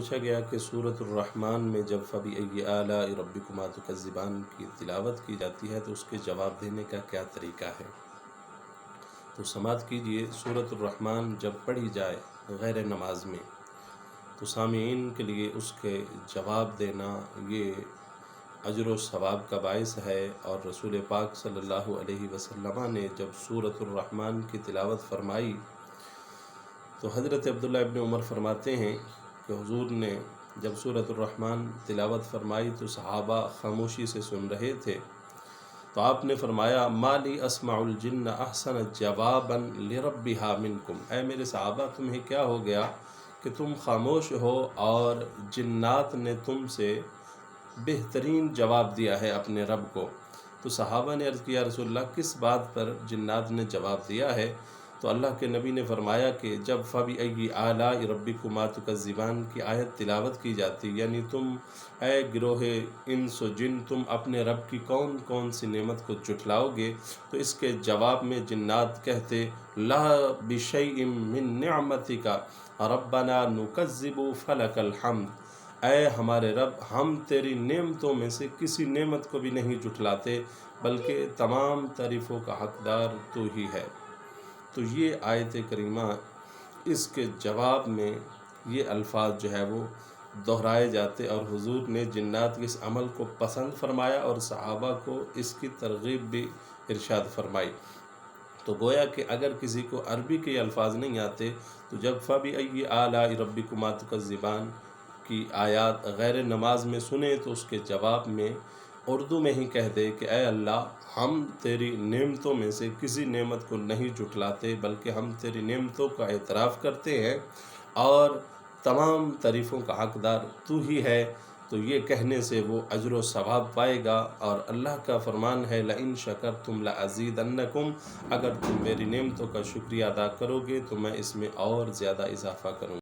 پوچھا گیا کہ سورۃ الرحمن میں جب فَبِأَيِّ آلَاءِ رَبِّكُمَا تُكَذِّبَانِ کی تلاوت کی جاتی ہے تو اس کے جواب دینے کا کیا طریقہ ہے؟ تو سماعت کیجئے، سورۃ الرحمن جب پڑھی جائے غیر نماز میں تو سامعین کے لیے اس کے جواب دینا یہ اجر و ثواب کا باعث ہے۔ اور رسول پاک صلی اللہ علیہ وسلم نے جب سورۃ الرحمن کی تلاوت فرمائی تو حضرت عبداللہ ابن عمر فرماتے ہیں کہ حضور نے جب سورۃ الرحمن تلاوت فرمائی تو صحابہ خاموشی سے سن رہے تھے، تو آپ نے فرمایا مَا لِي أَسْمَعُ الْجِنَّ أَحْسَنَ جَوَابًا لِرَبِّهَا مِنْكُمْ، اے میرے صحابہ تمہیں کیا ہو گیا کہ تم خاموش ہو اور جنات نے تم سے بہترین جواب دیا ہے اپنے رب کو۔ تو صحابہ نے عرض کیا رسول اللہ کس بات پر جنات نے جواب دیا ہے؟ تو اللہ کے نبی نے فرمایا کہ جب فَبِأَيِّ آلَاءِ رَبِّكُمَا تُكَذِّبَانِ کی آیت تلاوت کی جاتی، یعنی تم اے گروہ انس و جن تم اپنے رب کی کون کون سی نعمت کو جھٹلاؤ گے، تو اس کے جواب میں جنات کہتے لَا بِشَيْءٍ مِّن نِعْمَتِكَ رَبَّنَا نُكَذِّبُ فَلَكَ الْحَمْدُ، اے ہمارے رب ہم تیری نعمتوں میں سے کسی نعمت کو بھی نہیں جھٹلاتے بلکہ تمام تعریفوں کا حقدار تو ہی ہے۔ تو یہ آیت کریمہ اس کے جواب میں یہ الفاظ جو ہے وہ دہرائے جاتے اور حضور نے جنات کے اس عمل کو پسند فرمایا اور صحابہ کو اس کی ترغیب بھی ارشاد فرمائی۔ تو گویا کہ اگر کسی کو عربی کے الفاظ نہیں آتے تو جب فَبِأَيِّ آلَاءِ رَبِّكُمَا تُكَذِّبَانِ کی آیات غیر نماز میں سنیں تو اس کے جواب میں اردو میں ہی کہہ دے کہ اے اللہ ہم تیری نعمتوں میں سے کسی نعمت کو نہیں جھٹلاتے بلکہ ہم تیری نعمتوں کا اعتراف کرتے ہیں اور تمام تعریفوں کا حقدار تو ہی ہے۔ تو یہ کہنے سے وہ اجر و ثواب پائے گا، اور اللہ کا فرمان ہے لَإِن شَكَرْتُمْ لَأَزِيدَنَّكُمْ، اگر تم میری نعمتوں کا شکریہ ادا کرو گے تو میں اس میں اور زیادہ اضافہ کروں گا۔